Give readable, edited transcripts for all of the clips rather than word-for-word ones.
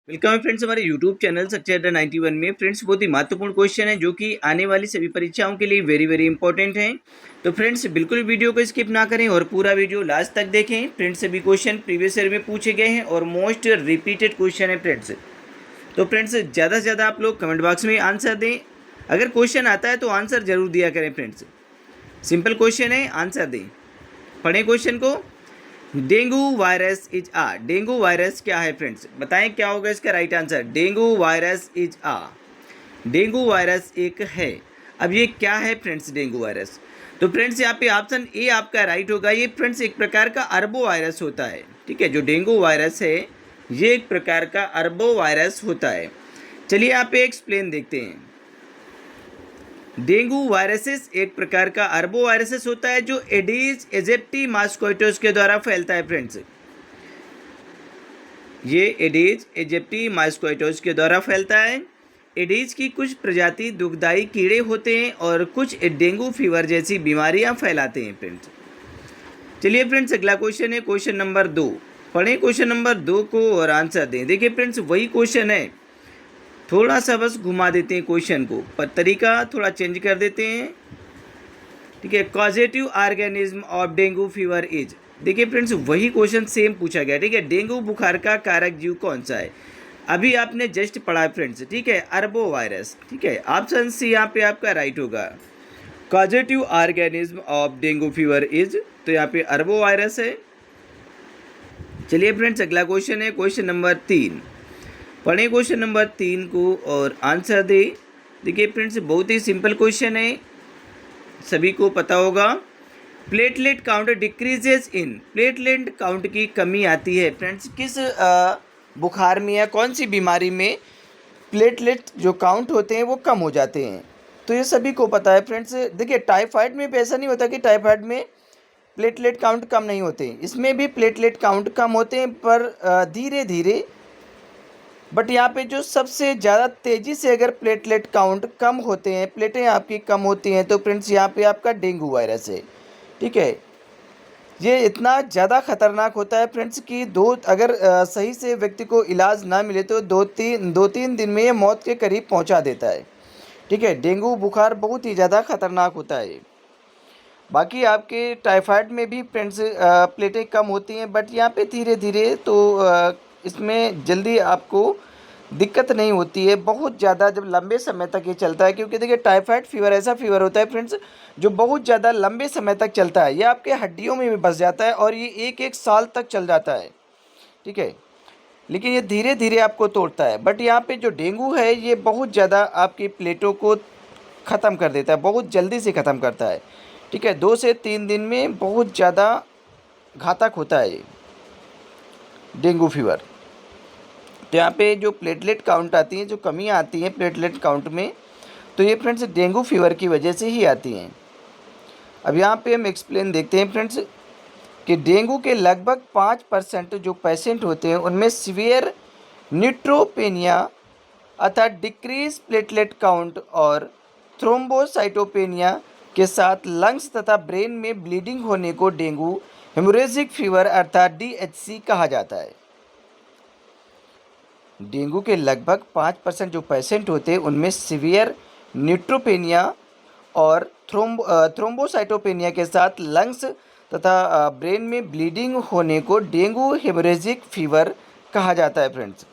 Welcome है friends हमारे YouTube channel success अड्डा 91 में। फ्रेंड्स बहुत ही महत्वपूर्ण क्वेश्चन है जो कि आने वाली सभी परीक्षाओं के लिए वेरी वेरी इंपॉर्टेंट है। तो फ्रेंड्स बिल्कुल वीडियो को स्किप ना करें और पूरा वीडियो लास्ट तक देखें। फ्रेंड्स सभी क्वेश्चन प्रीवियस ईयर में पूछे गए हैं और मोस्ट रिपीटेड क्वेश्चन है फ्रेंड्स। तो फ्रेंड्स ज़्यादा से ज़्यादा आप लोग कमेंट बॉक्स में आंसर दें। अगर क्वेश्चन आता है तो आंसर जरूर दिया करें फ्रेंड्स। सिंपल क्वेश्चन है, आंसर दें। पढ़ें क्वेश्चन को। Dengue virus is a. Dengue virus क्या है फ्रेंड्स, बताएं क्या होगा इसका right answer. Dengue virus is a. Dengue virus एक है। अब ये क्या है फ्रेंड्स डेंगू वायरस। तो फ्रेंड्स यहाँ पे ऑप्शन ए आपका राइट होगा। ये फ्रेंड्स एक प्रकार का अरबो वायरस होता है। ठीक है, जो डेंगू वायरस है ये एक प्रकार का अरबो वायरस होता है। चलिए यहाँ पे एक्सप्लेन देखते हैं। डेंगू वायरसेस एक प्रकार का अरबो वायरसेस होता है जो एडीज एजिप्टी मॉस्किटोज के द्वारा फैलता है फ्रेंड्स। ये एडीज एजिप्टी मॉस्किटोज के द्वारा फैलता है। एडीज की कुछ प्रजाति दुखदाई कीड़े होते हैं और कुछ डेंगू फीवर जैसी बीमारियां फैलाते हैं फ्रेंड्स। चलिए फ्रेंड्स अगला क्वेश्चन है क्वेश्चन नंबर 2। पढ़ें क्वेश्चन नंबर 2 को और आंसर दें। देखिए फ्रेंड्स वही क्वेश्चन है, थोड़ा सा बस घुमा देते हैं क्वेश्चन को, पर तरीका थोड़ा चेंज कर देते हैं। ठीक है, causative organism of dengue fever is. देखिए फ्रेंड्स वही क्वेश्चन सेम पूछा गया। ठीक है, डेंगू बुखार का कारक जीव कौन सा है। अभी आपने जस्ट पढ़ा है फ्रेंड्स। ठीक है, अरबो वायरस। ठीक है, ऑप्शन सी यहाँ पे आपका राइट होगा। Causative organism of dengue fever is, तो यहाँ पे अरबो वायरस है। चलिए फ्रेंड्स अगला क्वेश्चन है क्वेश्चन नंबर 3। पढ़ें क्वेश्चन नंबर 3 को और आंसर दे। देखिए फ्रेंड्स बहुत ही सिंपल क्वेश्चन है, सभी को पता होगा। प्लेटलेट काउंट डिक्रीजेज इन। प्लेटलेट काउंट की कमी आती है फ्रेंड्स किस बुखार में या कौन सी बीमारी में प्लेटलेट जो काउंट होते हैं वो कम हो जाते हैं। तो ये सभी को पता है फ्रेंड्स। देखिए टाइफाइड में भी ऐसा नहीं होता कि टाइफाइड में प्लेटलेट काउंट कम नहीं होते, इसमें भी प्लेटलेट काउंट कम होते हैं, पर धीरे धीरे। बट यहाँ पे जो सबसे ज़्यादा तेज़ी से अगर प्लेटलेट काउंट कम होते हैं, प्लेटें आपकी कम होती हैं, तो फ्रेंड्स यहाँ पे आपका डेंगू वायरस है। ठीक है, ये इतना ज़्यादा खतरनाक होता है फ्रेंड्स कि अगर सही से व्यक्ति को इलाज ना मिले तो दो तीन दिन में ये मौत के करीब पहुँचा देता है। ठीक है, डेंगू बुखार बहुत ही ज़्यादा खतरनाक होता है। बाकी आपके टाइफाइड में भी फ्रेंड्स प्लेटें कम होती हैं, बट यहाँ पे धीरे धीरे तो इसमें जल्दी आपको दिक्कत नहीं होती है। बहुत ज़्यादा जब लंबे समय तक ये चलता है, क्योंकि देखिए टाइफाइड फीवर ऐसा फीवर होता है फ्रेंड्स जो बहुत ज़्यादा लंबे समय तक चलता है। ये आपके हड्डियों में भी बस जाता है और ये एक एक साल तक चल जाता है। ठीक है, लेकिन ये धीरे धीरे आपको तोड़ता है। बट यहाँ पे जो डेंगू है ये बहुत ज़्यादा आपकी प्लेटों को ख़त्म कर देता है, बहुत जल्दी से ख़त्म करता है। ठीक है, 2 से 3 दिन में बहुत ज़्यादा घातक होता है ये डेंगू फीवर। तो यहाँ पे जो प्लेटलेट काउंट आती हैं, जो कमियाँ आती हैं प्लेटलेट काउंट में, तो ये फ्रेंड्स डेंगू फीवर की वजह से ही आती हैं। अब यहाँ पे हम एक्सप्लेन देखते हैं फ्रेंड्स कि डेंगू के लगभग 5% जो पेशेंट होते हैं उनमें सीवियर न्यूट्रोपेनिया अर्थात डिक्रीज प्लेटलेट काउंट और थ्रोम्बोसाइटोपेनिया के साथ लंग्स तथा ब्रेन में ब्लीडिंग होने को डेंगू हेमोरेजिक फीवर अर्थात DHC कहा जाता है। डेंगू के लगभग 5% जो पेशेंट होते हैं उनमें सीवियर न्यूट्रोपेनिया और थ्रोम्बोसाइटोपेनिया के साथ लंग्स तथा ब्रेन में ब्लीडिंग होने को डेंगू हेमोरेजिक फीवर कहा जाता है फ्रेंड्स।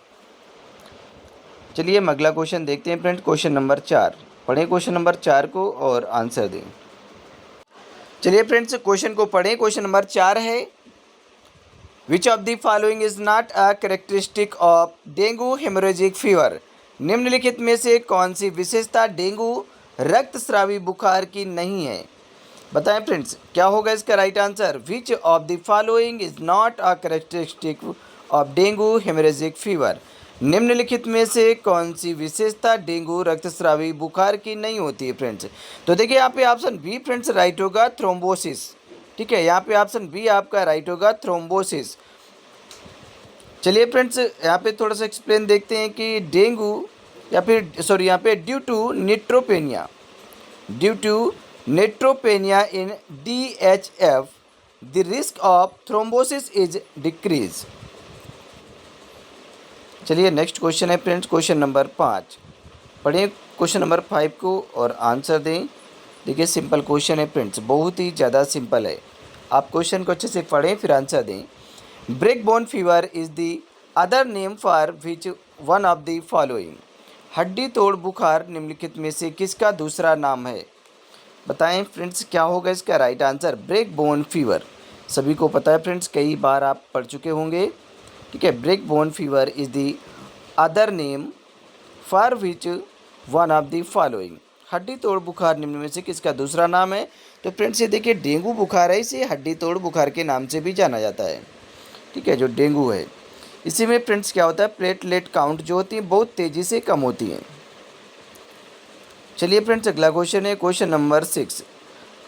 चलिए हम अगला क्वेश्चन देखते हैं फ्रेंड्स क्वेश्चन नंबर 4। पढ़ें क्वेश्चन नंबर 4 को और आंसर दें। चलिए फ्रेंड्स क्वेश्चन को पढ़ें। क्वेश्चन नंबर 4 है, which of the following is not a characteristic of dengue haemorrhagic fever. निम्नलिखित में से कौन सी विशेषता डेंगू रक्तस्रावी बुखार की नहीं है। बताएं फ्रेंड्स क्या होगा इसका right answer. Which of the following is not a characteristic of dengue haemorrhagic fever. निम्नलिखित में से कौन सी विशेषता डेंगू रक्तस्रावी बुखार की नहीं होती है फ्रेंड्स। तो देखिए यहाँ पे ऑप्शन बी फ्रेंड्स राइट होगा, थ्रोम्बोसिस। ठीक है, यहाँ पे ऑप्शन बी आपका राइट होगा, थ्रोम्बोसिस। चलिए फ्रेंड्स यहाँ पे थोड़ा सा एक्सप्लेन देखते हैं कि डेंगू या फिर सॉरी यहाँ पे due to neutropenia in DHF the risk of thrombosis is decrease. चलिए नेक्स्ट क्वेश्चन है फ्रेंड्स क्वेश्चन नंबर 5। पढ़िए क्वेश्चन नंबर 5 को और आंसर दें। देखिए सिंपल क्वेश्चन है फ्रेंड्स, बहुत ही ज़्यादा सिंपल है। आप क्वेश्चन को अच्छे से पढ़ें फिर आंसर दें। Break bone fever is the other name for which one of the following. हड्डी तोड़ बुखार निम्नलिखित में से किसका दूसरा नाम है? बताएं फ्रेंड्स क्या होगा इसका right answer. Break bone fever सभी को पता है फ्रेंड्स, कई बार आप पढ़ चुके होंगे। ठीक है, break bone fever is the other name for which one of the following. हड्डी तोड़ बुखार निम्न में से किसका दूसरा नाम है? तो फ्रेंड्स ये देखिए डेंगू बुखार है, इसे हड्डी तोड़ बुखार के नाम से भी जाना जाता है। ठीक है, जो डेंगू है इसी में फ्रेंड्स क्या होता है, प्लेटलेट काउंट जो होती है बहुत तेज़ी से कम होती हैं। चलिए फ्रेंड्स अगला क्वेश्चन है क्वेश्चन नंबर 6।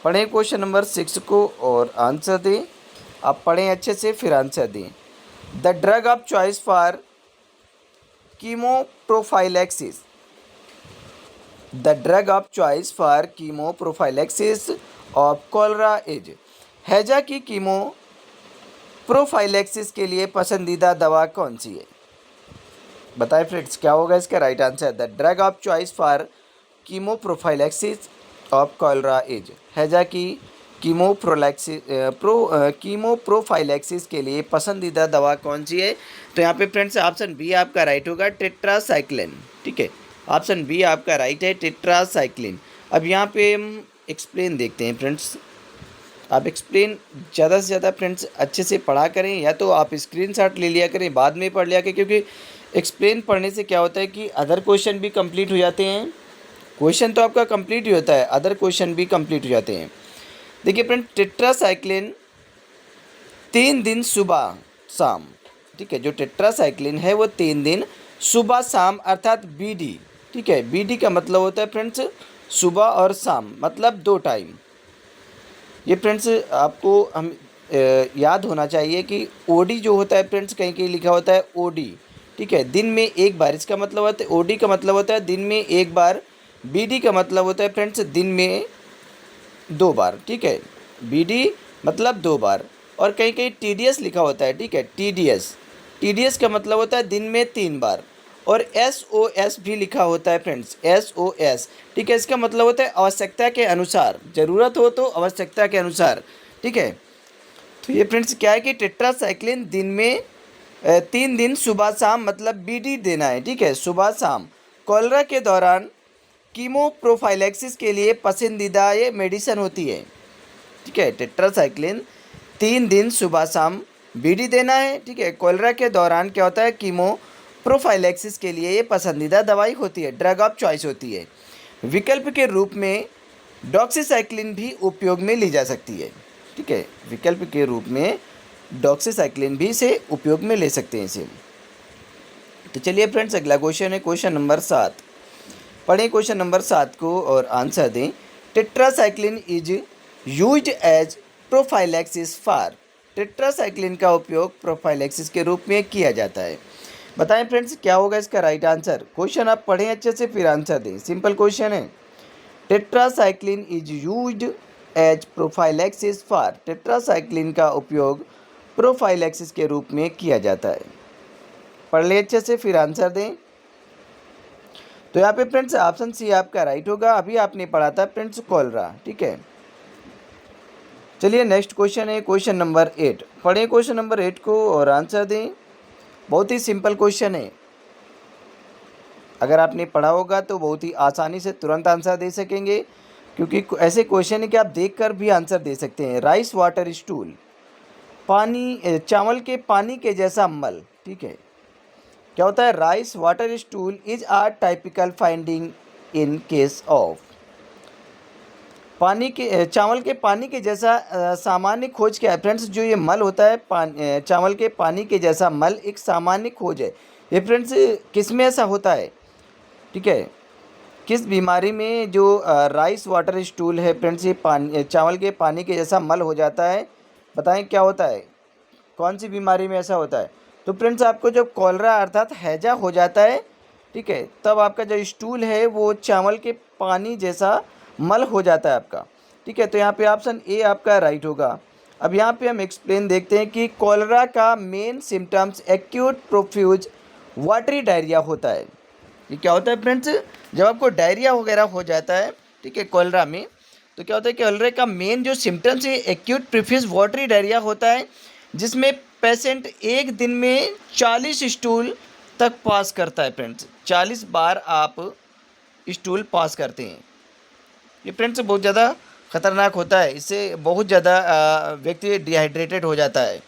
पढ़ें क्वेश्चन नंबर 6 को और आंसर दें। आप पढ़ें अच्छे से फिर आंसर दें। The drug of choice for कीमोप्रोफाइलैक्सिस। The drug of choice for कीमोप्रोफाइलैक्सिस of cholera is. हैजा की कीमोप्रोफाइलैक्सिस के लिए पसंदीदा दवा कौन सी है? बताएं फ्रेंड्स क्या होगा इसका right answer. The drug of choice for कीमोप्रोफाइलैक्सिस of cholera is. हैजा की कीमोप्रोफाइलैक्सिस के लिए पसंदीदा दवा कौन सी है? तो यहाँ पे फ्रेंड्स ऑप्शन बी आपका राइट होगा, टेट्रासाइक्लिन। ठीक है, ऑप्शन बी आपका राइट है, टेट्रासाइक्लिन। अब यहाँ पे हम एक्सप्लेन देखते हैं फ्रेंड्स। आप एक्सप्लेन ज़्यादा से ज़्यादा फ्रेंड्स अच्छे से पढ़ा करें, या तो आप स्क्रीनशॉट ले लिया करें बाद में पढ़ लिया करें, क्योंकि एक्सप्लेन पढ़ने से क्या होता है कि अदर क्वेश्चन भी कंप्लीट हो जाते हैं। क्वेश्चन तो आपका कंप्लीट ही होता है, अदर क्वेश्चन भी कंप्लीट हो जाते हैं। देखिए फ्रेंड, टेट्रासाइक्लिन 3 दिन सुबह शाम। ठीक है, जो टेट्रासाइक्लिन है वो 3 दिन सुबह शाम अर्थात बीडी। ठीक है, बीडी का मतलब होता है फ्रेंड्स सुबह और शाम, मतलब 2 टाइम। ये फ्रेंड्स आपको हम याद होना चाहिए कि ओडी जो होता है फ्रेंड्स, कहीं कहीं लिखा होता है ओडी। ठीक है, दिन में एक बार, इसका मतलब होता है ओडी का मतलब होता है दिन में एक बार। बीडी का मतलब होता है फ्रेंड्स दिन में 2 बार। ठीक है, बीडी मतलब 2 बार। और कहीं कहीं टीडीएस लिखा होता है। ठीक है, टीडीएस का मतलब होता है दिन में 3 बार। और एसओएस भी लिखा होता है फ्रेंड्स, एसओएस। ठीक है, इसका मतलब होता है आवश्यकता के अनुसार, ज़रूरत हो तो आवश्यकता के अनुसार। ठीक है, तो ये फ्रेंड्स क्या है कि टेट्रासाइक्लिन दिन में 3 दिन सुबह शाम मतलब बीडी देना है। ठीक है, सुबह शाम। कॉलरा के दौरान कीमोप्रोफाइलैक्सिस के लिए पसंदीदा ये मेडिसिन होती है। ठीक है, टेट्रासाइक्लिन 3 दिन सुबह शाम बीडी देना है। ठीक है, कॉलरा के दौरान क्या होता है, कीमोप्रोफाइलैक्सिस के लिए ये पसंदीदा दवाई होती है, ड्रग ऑफ चॉइस होती है। विकल्प के रूप में डॉक्सीसाइक्लिन भी उपयोग में ली जा सकती है। ठीक है, विकल्प के रूप में डॉक्सीसाइक्लिन भी से उपयोग में ले सकते हैं इसे। तो चलिए फ्रेंड्स अगला क्वेश्चन है क्वेश्चन नंबर 7। पढ़ें क्वेश्चन नंबर 7 को और आंसर दें। Tetracycline is used as prophylaxis for. Tetracycline का उपयोग प्रोफाइलैक्सिस के रूप में किया जाता है। बताएं फ्रेंड्स क्या होगा इसका राइट आंसर। क्वेश्चन आप पढ़ें अच्छे से फिर आंसर दें, सिंपल क्वेश्चन है। Tetracycline is used as prophylaxis for. Tetracycline का उपयोग प्रोफाइलैक्सिस के रूप में किया जाता है। पढ़ ले अच्छे से फिर आंसर दें। तो यहाँ पे फ्रेंड्स ऑप्शन सी आपका राइट होगा। अभी आपने पढ़ा था फ्रेंड्स कॉलरा। ठीक है, चलिए नेक्स्ट क्वेश्चन है क्वेश्चन नंबर 8। पढ़ें क्वेश्चन नंबर 8 को और आंसर दें। बहुत ही सिंपल क्वेश्चन है, अगर आपने पढ़ा होगा तो बहुत ही आसानी से तुरंत आंसर दे सकेंगे, क्योंकि ऐसे क्वेश्चन है कि आप देखकर भी आंसर दे सकते हैं। राइस वाटर स्टूल, पानी चावल के पानी के जैसा मल। ठीक है, क्या होता है, rice water stool is are typical finding in case of. पानी के चावल के पानी के जैसा सामान्य खोज क्या है फ्रेंड्स। जो ये मल होता है चावल के पानी के जैसा मल एक सामान्य खोज है। ये फ्रेंड्स किस में ऐसा होता है? ठीक है, किस बीमारी में जो राइस वाटर स्टूल है फ्रेंड्स, ये पानी चावल के पानी के जैसा मल हो जाता है। बताएं क्या होता है, कौन सी बीमारी में ऐसा होता है? तो फ्रेंड्स आपको जब कॉलरा अर्थात हैजा हो जाता है, ठीक है, तब आपका जो स्टूल है वो चावल के पानी जैसा मल हो जाता है आपका। ठीक है, तो यहाँ पे ऑप्शन ए आपका राइट होगा। अब यहाँ पे हम एक्सप्लेन देखते हैं कि कॉलरा का main symptoms acute profuse watery diarrhoea होता है। ये क्या होता है फ्रेंड्स, जब आपको डायरिया वगैरह हो जाता है, ठीक है, कोलेरा में, तो क्या होता है कि कोलेरा का मेन जो सिम्टम्स है एक्यूट प्रीफिस वाटरी डायरिया होता है, जिसमें पेशेंट एक दिन में 40 स्टूल तक पास करता है फ्रेंड्स। 40 बार आप स्टूल पास करते हैं। ये फ्रेंड्स बहुत ज़्यादा खतरनाक होता है, इससे बहुत ज़्यादा व्यक्ति डिहाइड्रेटेड हो जाता है।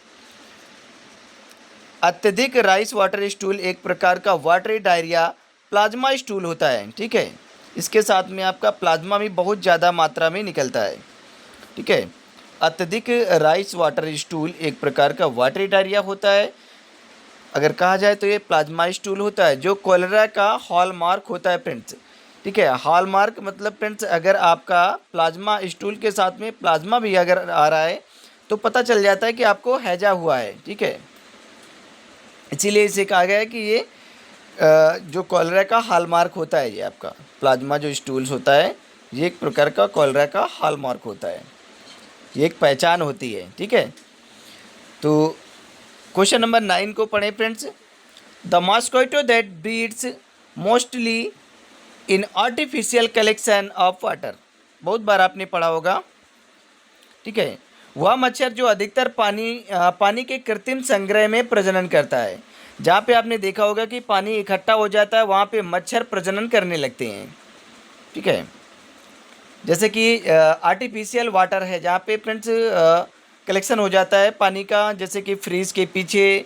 अत्यधिक राइस वाटर स्टूल एक प्रकार का वाटरी डायरिया प्लाज्मा स्टूल होता है, ठीक है। इसके साथ में आपका प्लाज्मा भी बहुत ज़्यादा मात्रा में निकलता है, ठीक है। अत्यधिक राइस वाटर स्टूल एक प्रकार का वाटरी डायरिया होता है। अगर कहा जाए तो ये प्लाज्मा स्टूल होता है, जो कोलेरा का हॉलमार्क होता है फ्रेंड्स, ठीक है। हॉलमार्क मतलब फ्रेंड्स, अगर आपका प्लाज्मा स्टूल के साथ में प्लाज्मा भी अगर आ रहा है तो पता चल जाता है कि आपको हैजा हुआ है, ठीक है। इसीलिए इसे कहा गया है कि ये जो कोलेरा का हॉलमार्क होता है, ये आपका प्लाज्मा जो स्टूल्स होता है, ये एक प्रकार का कोलेरा का हॉलमार्क होता है, ये एक पहचान होती है, ठीक है। तो क्वेश्चन नंबर 9 को पढ़ें friends. The mosquito that breeds mostly in artificial collection of water, बहुत बार आपने पढ़ा होगा, ठीक है। वह मच्छर जो अधिकतर पानी के कृत्रिम संग्रह में प्रजनन करता है। जहाँ पे आपने देखा होगा कि पानी इकट्ठा हो जाता है, वहाँ पे मच्छर प्रजनन करने लगते हैं, ठीक है। जैसे कि आर्टिफिशियल वाटर है, जहाँ पे फ्रेंड्स कलेक्शन हो जाता है पानी का, जैसे कि फ्रिज के पीछे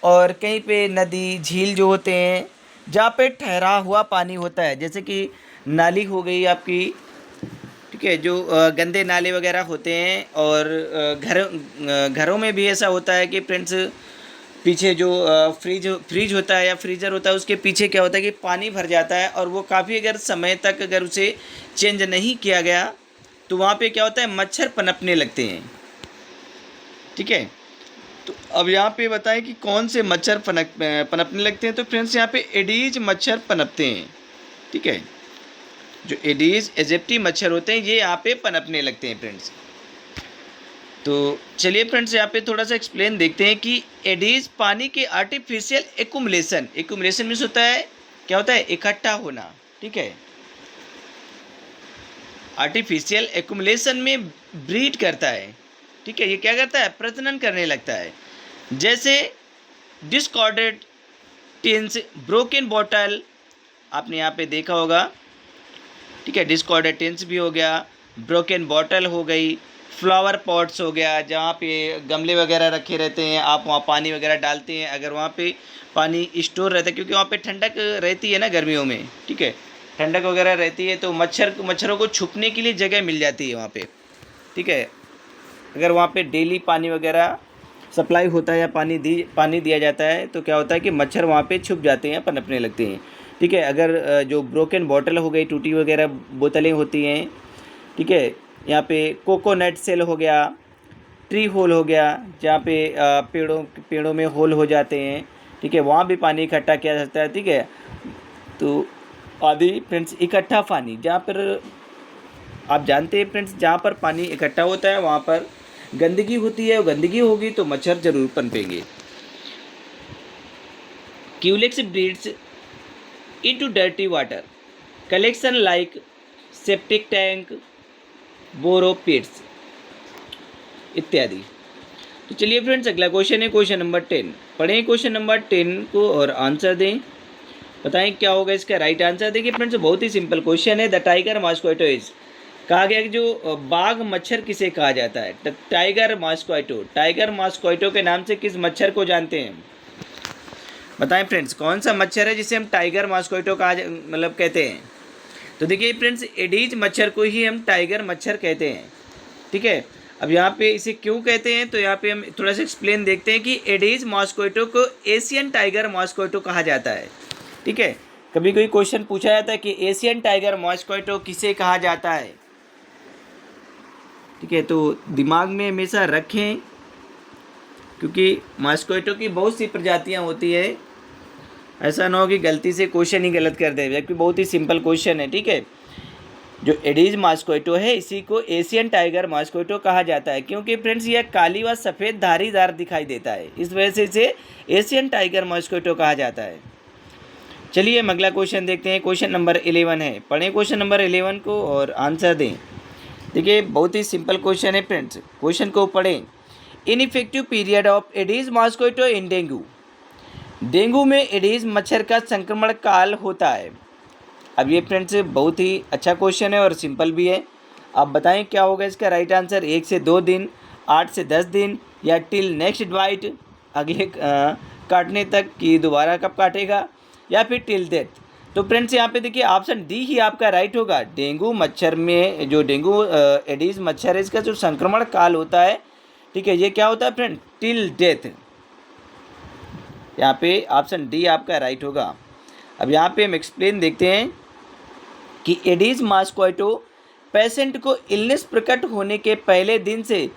और कहीं पे नदी झील जो होते हैं, जहाँ पे ठहरा हुआ पानी होता है, जैसे कि नाली हो गई आपकी, ठीक है, जो गंदे नाले वगैरह होते हैं। और घरों में भी ऐसा होता है कि फ्रेंड्स पीछे जो फ्रिज होता है या फ्रीज़र होता है, उसके पीछे क्या होता है कि पानी भर जाता है, और वो काफ़ी अगर समय तक अगर उसे चेंज नहीं किया गया तो वहाँ पे क्या होता है, मच्छर पनपने लगते हैं, ठीक है। तो अब यहाँ पे बताएं कि कौन से मच्छर पनपने लगते हैं। तो फ्रेंड्स यहाँ पे एडीज मच्छर पनपते हैं, ठीक है। जो एडीज एजिप्टी मच्छर होते हैं, ये यहाँ पे पनपने लगते हैं फ्रेंड्स। तो चलिए फ्रेंड्स यहाँ पे थोड़ा सा एक्सप्लेन देखते हैं कि एडीज पानी के आर्टिफिशियल एक्यूमुलेशन मीन्स होता है, क्या होता है, इकट्ठा होना, ठीक है। आर्टिफिशियल एक्यूमुलेशन में ब्रीड करता है, ठीक है। ये क्या करता है, प्रजनन करने लगता है। जैसे डिस्कॉर्डेड टिन्स, ब्रोकन बॉटल, आपने यहाँ पे देखा होगा, ठीक है। डिस्कॉर्डेड टिन्स भी हो गया, ब्रोकन बॉटल हो गई, फ्लावर पॉट्स हो गया, जहाँ पे गमले वगैरह रखे रहते हैं, आप वहाँ पानी वगैरह डालते हैं, अगर वहाँ पे पानी स्टोर रहता है, क्योंकि वहाँ पे ठंडक रहती है ना गर्मियों में, ठीक है, ठंडक वगैरह रहती है, तो मच्छरों को छुपने के लिए जगह मिल जाती है वहाँ पे, ठीक है। अगर वहाँ पे डेली पानी वगैरह सप्लाई होता है या पानी दिया जाता है, तो क्या होता है कि मच्छर वहाँ पे छुप जाते हैं, पनपने लगते हैं, ठीक है। अगर जो ब्रोकन बॉटल हो गई, टूटी वगैरह बोतलें होती हैं, ठीक है, यहाँ पे कोकोनट सेल हो गया, ट्री होल हो गया, जहाँ पे पेड़ों में होल हो जाते हैं, ठीक है, वहाँ भी पानी इकट्ठा किया जाता है, ठीक है। तो आदि फ्रेंड्स इकट्ठा पानी, जहाँ पर आप जानते हैं फ्रेंड्स, जहाँ पर पानी इकट्ठा होता है वहाँ पर गंदगी होती है, और गंदगी होगी तो मच्छर जरूर पनपेंगे। Culex breeds into dirty water collection like septic tank, borrow pits इत्यादि। तो चलिए फ्रेंड्स अगला क्वेश्चन है क्वेश्चन नंबर 10। पढ़ें क्वेश्चन नंबर 10 को और आंसर दें, बताएं क्या होगा इसका राइट आंसर। देखिए फ्रेंड्स बहुत ही सिंपल क्वेश्चन है। द टाइगर मॉस्क्विटो इज, कहा गया कि जो बाघ मच्छर किसे कहा जाता है, टाइगर मॉस्क्विटो। टाइगर मॉस्क्विटो के नाम से किस मच्छर को जानते हैं, बताएं फ्रेंड्स, कौन सा मच्छर है जिसे हम टाइगर मॉस्क्विटो कहा मतलब कहते हैं। तो देखिए फ्रेंड्स एडीज मच्छर को ही हम टाइगर मच्छर कहते हैं, ठीक है। अब यहाँ पे इसे क्यों कहते हैं, तो यहाँ पे हम थोड़ा सा एक्सप्लेन देखते हैं कि एडीज मॉस्क्विटो को एशियन टाइगर मॉस्क्विटो कहा जाता है, ठीक है। कभी कोई क्वेश्चन पूछा जाता है कि एशियन टाइगर मॉस्क्विटो किसे कहा जाता है, ठीक है, तो दिमाग में हमेशा रखें, क्योंकि मॉस्क्विटो की बहुत सी प्रजातियाँ होती है, ऐसा ना हो कि गलती से क्वेश्चन ही गलत कर दे, जबकि बहुत ही सिंपल क्वेश्चन है, ठीक है। जो एडीज मॉस्क्विटो है इसी को एशियन टाइगर मॉस्क्विटो कहा जाता है, क्योंकि फ्रेंड्स यह काली व सफ़ेद धारीदार दिखाई देता है, इस वजह से इसे एशियन टाइगर मॉस्क्विटो कहा जाता है। चलिए हम अगला क्वेश्चन देखते हैं। क्वेश्चन नंबर 11 है, पढ़ें क्वेश्चन नंबर 11 को और आंसर दें। देखिए बहुत ही सिंपल क्वेश्चन है फ्रेंड्स, क्वेश्चन को पढ़ें। Ineffective period of Aedes mosquito in dengue. Dengue में एडीज मच्छर का संक्रमण काल होता है। अब ये फ्रेंड्स बहुत ही अच्छा क्वेश्चन है और सिंपल भी है। आप बताएं क्या होगा इसका राइट आंसर। 1 से 2 दिन, 8 से 10 दिन, या टिल नेक्स्ट बाइट, अगले काटने तक कि दोबारा कब काटेगा, या फिर टिल डेथ। तो फ्रेंड्स यहाँ पे देखिए ऑप्शन डी ही आपका राइट होगा। डेंगू मच्छर में जो डेंगू एडीज मच्छर है इसका जो संक्रमण काल होता है, ठीक है, ये क्या होता है फ्रेंड, टिल डेथ। यहाँ पे ऑप्शन डी आपका राइट होगा। अब यहाँ पे हम एक्सप्लेन देखते हैं कि एडीज मॉस्क्विटो पेशेंट को इलनेस प्रकट होने के पहले दिन से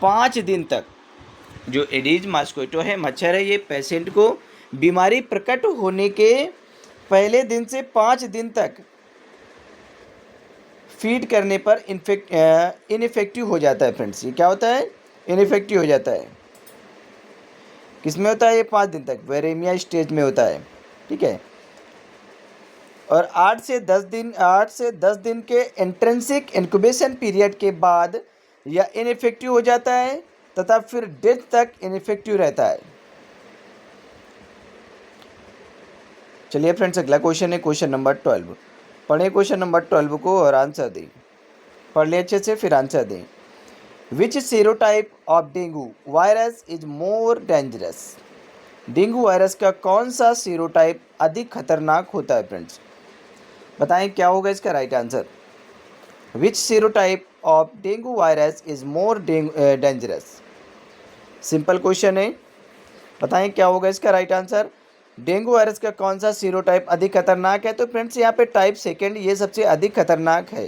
5 दिन तक, जो एडीज मॉस्क्विटो है मच्छर है, ये पेशेंट को बीमारी प्रकट होने के पहले दिन से 5 दिन तक फीड करने पर इनइफेक्टिव हो जाता है फ्रेंड्स। ये क्या होता है, इनइफेक्टिव हो जाता है। किस में होता है ये 5 दिन तक, वेरेमिया स्टेज में होता है, ठीक है। और 8 से 10 दिन के इंट्रिंसिक इंक्यूबेशन पीरियड के बाद यह इनइफेक्टिव हो जाता है तथा फिर डेथ तक इनइफेक्टिव रहता है। चलिए फ्रेंड्स अगला क्वेश्चन है क्वेश्चन नंबर 12। पढ़ें क्वेश्चन नंबर 12 को और आंसर दें। पढ़ लें अच्छे से फिर आंसर दें। Which serotype of dengue virus is more dangerous. Dengue virus का कौन सा सीरोटाइप अधिक खतरनाक होता है फ्रेंड्स। बताएं क्या होगा इसका right answer. Which serotype of dengue virus is more dangerous. Simple question है, बताएं क्या होगा इसका राइट आंसर। डेंगू वायरस का कौन सा सीरोटाइप अधिक खतरनाक है। तो फ्रेंड्स यहाँ पे टाइप सेकेंड ये सबसे अधिक खतरनाक है।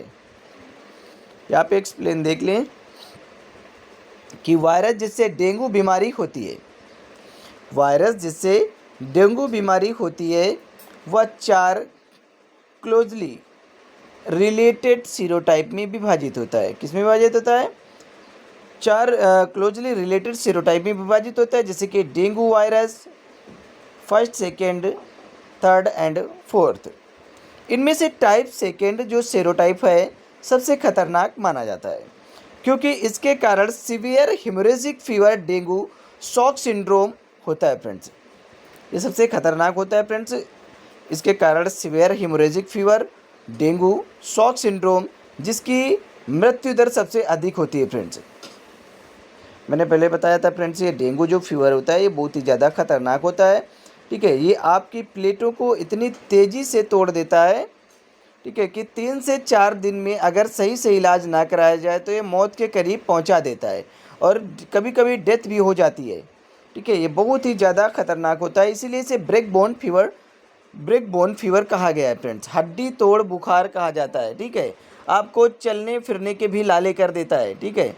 यहाँ पे एक्सप्लेन देख लें कि वायरस जिससे डेंगू बीमारी होती है, वायरस जिससे डेंगू बीमारी होती है वह 4 क्लोजली रिलेटेड सीरोटाइप में विभाजित होता है। किस में विभाजित होता है, 4 क्लोजली रिलेटेड सीरोटाइप में विभाजित होता है, जैसे कि dengue virus first, second, third and fourth. इनमें से टाइप सेकेंड जो सीरोटाइप है सबसे खतरनाक माना जाता है, क्योंकि इसके कारण severe haemorrhagic fever dengue shock syndrome होता है फ्रेंड्स। ये सबसे खतरनाक होता है फ्रेंड्स। इसके कारण severe haemorrhagic fever dengue shock syndrome, जिसकी मृत्यु दर सबसे अधिक होती है फ्रेंड्स। मैंने पहले बताया था फ्रेंड्स, ये डेंगू जो फीवर होता है ये बहुत ही ज़्यादा खतरनाक होता है, ठीक है। ये आपकी प्लेटों को इतनी तेज़ी से तोड़ देता है, ठीक है, कि 3 से 4 दिन में अगर सही से इलाज ना कराया जाए तो ये मौत के करीब पहुंचा देता है और कभी कभी डेथ भी हो जाती है, ठीक है। ये बहुत ही ज़्यादा खतरनाक होता है, इसीलिए इसे ब्रेक बोन फीवर कहा गया है फ्रेंड्स। हड्डी तोड़ बुखार कहा जाता है, ठीक है। आपको चलने फिरने के भी लाले कर देता है, ठीक है।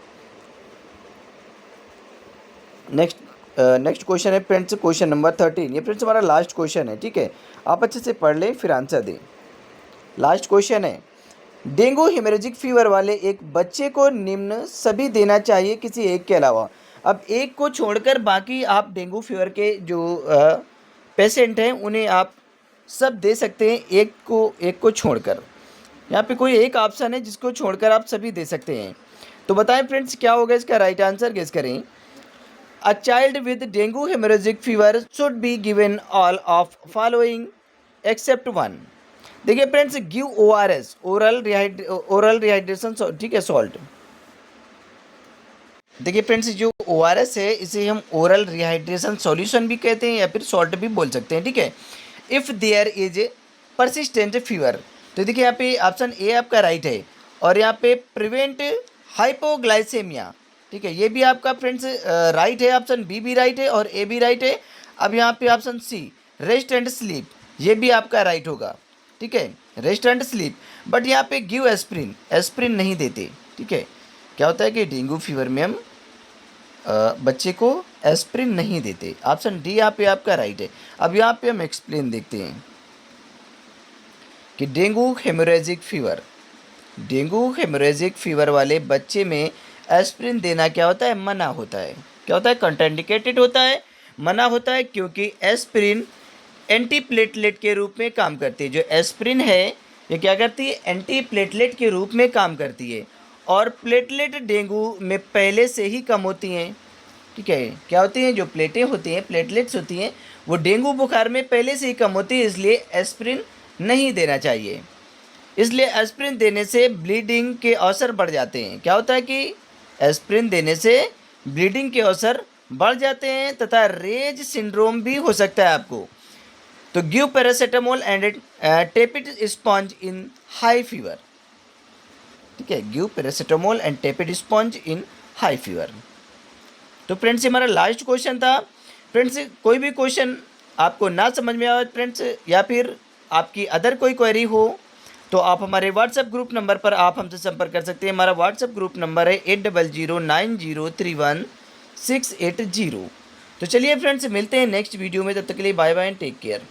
नेक्स्ट क्वेश्चन है फ्रेंड्स क्वेश्चन नंबर 13। ये फ्रेंड्स हमारा लास्ट क्वेश्चन है, ठीक है। आप अच्छे से पढ़ लें फिर आंसर दें। लास्ट क्वेश्चन है, डेंगू हेमोरेजिक फीवर वाले एक बच्चे को निम्न सभी देना चाहिए किसी एक के अलावा। अब एक को छोड़कर बाकी आप डेंगू फीवर के जो पेशेंट हैं उन्हें आप सब दे सकते हैं, एक को छोड़कर। यहाँ पे कोई एक ऑप्शन है जिसको छोड़कर आप सभी दे सकते हैं। तो बताएं फ्रेंड्स क्या होगा इसका राइट आंसर, गेस करें। A child with dengue haemorrhagic fever should be given all of following except 1। देखिए friends, give ORS, oral rehydration, ठीक है, सॉल्ट। देखिए फ्रेंड्स, जो ORS है इसे हम ओरल रिहाइड्रेशन सॉल्यूशन भी कहते हैं या फिर सॉल्ट भी बोल सकते हैं, ठीक है। If there is persistent fever, तो देखिए यहाँ पे ऑप्शन ए आपका राइट है, और यहाँ पे प्रिवेंट हाइपोग्लाइसेमिया, ठीक है, ये भी आपका फ्रेंड्स राइट है। ऑप्शन बी भी राइट है और ए भी राइट है। अब यहाँ पे option C rest and sleep, ये भी आपका राइट होगा, ठीक है, रेस्ट एंड स्लीप। बट यहाँ पे गिव एस्प्रिन नहीं देते, ठीक है। क्या होता है कि डेंगू फीवर में हम बच्चे को एस्प्रिन नहीं देते। ऑप्शन डी यहाँ पे आपका राइट है। अब यहाँ पे हम एक्सप्लेन देखते हैं कि डेंगू हेमोरेजिक फीवर वाले बच्चे में एस्प्रिन देना क्या होता है, मना होता है। क्या होता है, कंट्राइंडिकेटेड होता है, मना होता है, क्योंकि एस्प्रिन एंटी प्लेटलेट के रूप में काम करती है। जो एस्प्रिन है ये क्या करती है, एंटी प्लेटलेट के रूप में काम करती है। और प्लेटलेट डेंगू में पहले से ही कम होती हैं, ठीक है। क्या होती हैं, जो प्लेटें होती हैं, प्लेटलेट्स होती हैं, वो डेंगू बुखार में पहले से ही कम होती है, इसलिए एस्प्रिन नहीं देना चाहिए। इसलिए एस्प्रिन देने से ब्लीडिंग के अवसर बढ़ जाते हैं। क्या होता है कि एस्प्रिन देने से ब्लीडिंग के अवसर बढ़ जाते हैं तथा रेज सिंड्रोम भी हो सकता है आपको। तो give paracetamol and tepid sponge in high fever, ठीक है। Give paracetamol and tepid sponge in high fever. तो फ्रेंड्स हमारा लास्ट क्वेश्चन था। फ्रेंड्स कोई भी क्वेश्चन आपको ना समझ में आए फ्रेंड्स, या फिर आपकी अदर कोई क्वेरी हो, तो आप हमारे व्हाट्सएप ग्रुप नंबर पर आप हमसे संपर्क कर सकते हैं। हमारा व्हाट्सएप ग्रुप नंबर है 8009031680। तो चलिए फ्रेंड्स मिलते हैं नेक्स्ट वीडियो में, तब तक के लिए bye bye and take care.